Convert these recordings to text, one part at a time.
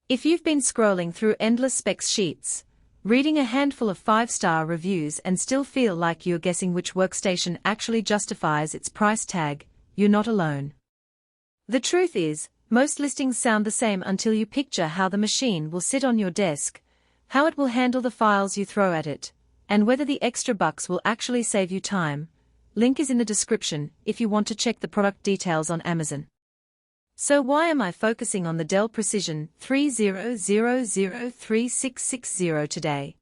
If you've been scrolling through endless specs sheets, reading a handful of 5-star reviews and still feel like you're guessing which workstation actually justifies its price tag, you're not alone. The truth is, most listings sound the same until you picture how the machine will sit on your desk, how it will handle the files you throw at it, and whether the extra bucks will actually save you time. Link is in the description if you want to check the product details on Amazon. So why am I focusing on the Dell Precision 30003660 today?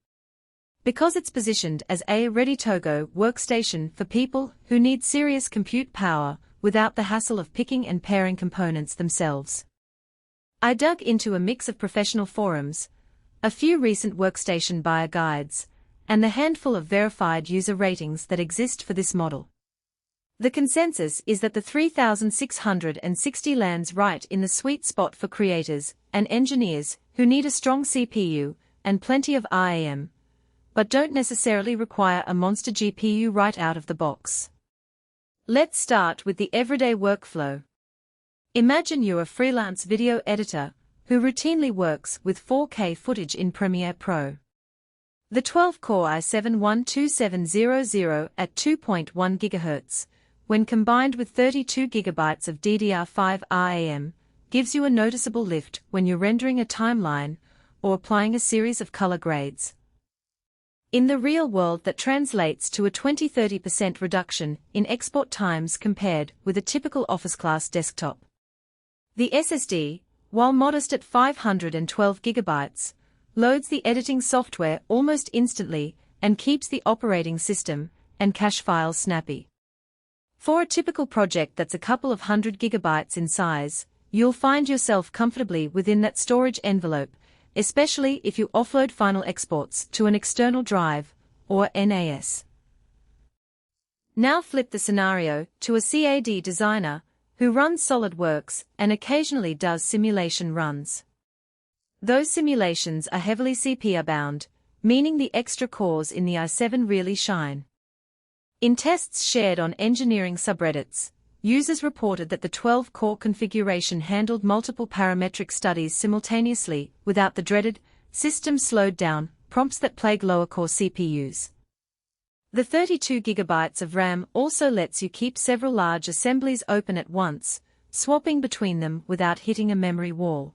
Because it's positioned as a ready-to-go workstation for people who need serious compute power without the hassle of picking and pairing components themselves. I dug into a mix of professional forums, a few recent workstation buyer guides, and the handful of verified user ratings that exist for this model. The consensus is that the 3660 lands right in the sweet spot for creators and engineers who need a strong CPU and plenty of RAM, but don't necessarily require a monster GPU right out of the box. Let's start with the everyday workflow. Imagine you're a freelance video editor who routinely works with 4K footage in Premiere Pro. The 12-core i7-12700 at 2.1 GHz, when combined with 32 GB of DDR5 RAM, gives you a noticeable lift when you're rendering a timeline or applying a series of color grades. In the real world, that translates to a 20–30% reduction in export times compared with a typical office-class desktop. The SSD, while modest at 512 GB, loads the editing software almost instantly and keeps the operating system and cache files snappy. For a typical project that's a couple of 100 GB in size, you'll find yourself comfortably within that storage envelope, especially if you offload final exports to an external drive, or NAS. Now flip the scenario to a CAD designer who runs SolidWorks and occasionally does simulation runs. Those simulations are heavily CPU-bound, meaning the extra cores in the i7 really shine. In tests shared on engineering subreddits, users reported that the 12-core configuration handled multiple parametric studies simultaneously without the dreaded "system slowed down" prompts that plague lower-core CPUs. The 32 GB of RAM also lets you keep several large assemblies open at once, swapping between them without hitting a memory wall.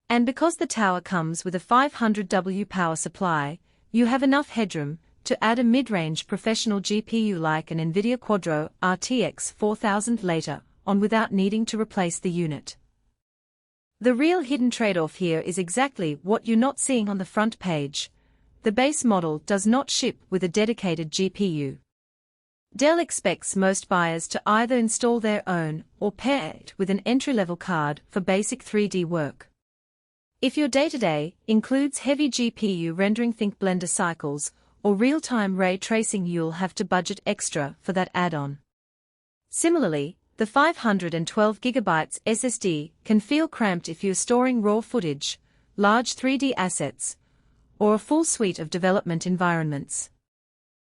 And because the tower comes with a 500W power supply, you have enough headroom to add a mid-range professional GPU like an NVIDIA Quadro RTX 4000 later on without needing to replace the unit. The real hidden trade-off here is exactly what you're not seeing on the front page. The base model does not ship with a dedicated GPU. Dell expects most buyers to either install their own or pair it with an entry-level card for basic 3D work. If your day-to-day includes heavy GPU rendering, think Blender cycles, or real-time ray tracing, you'll have to budget extra for that add-on. Similarly, the 512 GB SSD can feel cramped if you're storing raw footage, large 3D assets, or a full suite of development environments.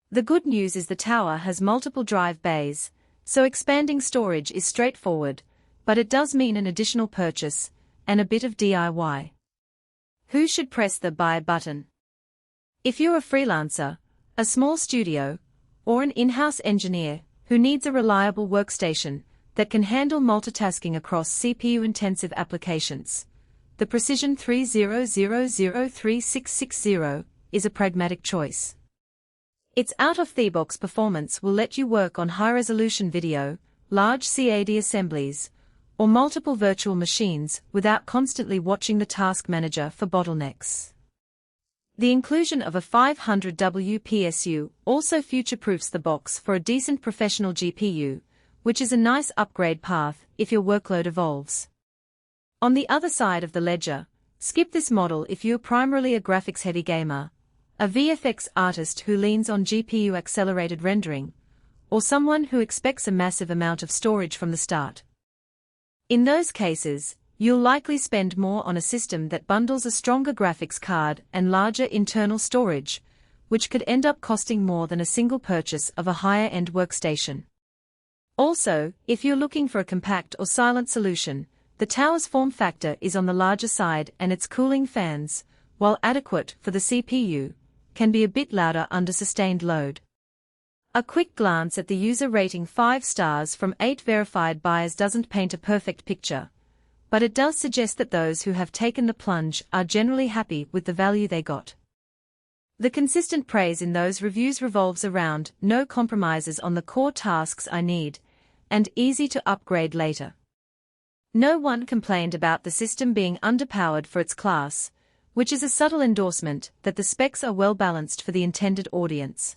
The good news is the tower has multiple drive bays, so expanding storage is straightforward, but it does mean an additional purchase and a bit of DIY. Who should press the buy button? If you're a freelancer, a small studio, or an in-house engineer who needs a reliable workstation that can handle multitasking across CPU-intensive applications, the Precision 30003660 is a pragmatic choice. Its out-of-the-box performance will let you work on high-resolution video, large CAD assemblies, or multiple virtual machines without constantly watching the task manager for bottlenecks. The inclusion of a 500W PSU also future-proofs the box for a decent professional GPU, which is a nice upgrade path if your workload evolves. On the other side of the ledger, skip this model if you're primarily a graphics-heavy gamer, a VFX artist who leans on GPU-accelerated rendering, or someone who expects a massive amount of storage from the start. In those cases, you'll likely spend more on a system that bundles a stronger graphics card and larger internal storage, which could end up costing more than a single purchase of a higher-end workstation. Also, if you're looking for a compact or silent solution, The tower's form factor is on the larger side and its cooling fans, while adequate for the CPU, can be a bit louder under sustained load. A quick glance at the user rating 5 stars from 8 verified buyers doesn't paint a perfect picture, but it does suggest that those who have taken the plunge are generally happy with the value they got. The consistent praise in those reviews revolves around no compromises on the core tasks I need, and easy to upgrade later. No one complained about the system being underpowered for its class, which is a subtle endorsement that the specs are well balanced for the intended audience.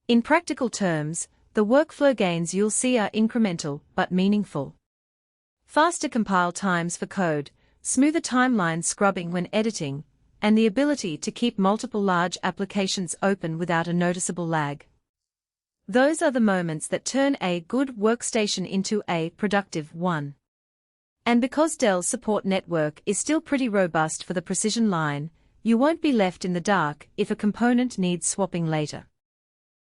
In practical terms, the workflow gains you'll see are incremental but meaningful. Faster compile times for code, smoother timeline scrubbing when editing, and the ability to keep multiple large applications open without a noticeable lag. Those are the moments that turn a good workstation into a productive one. And because Dell's support network is still pretty robust for the precision line, you won't be left in the dark if a component needs swapping later.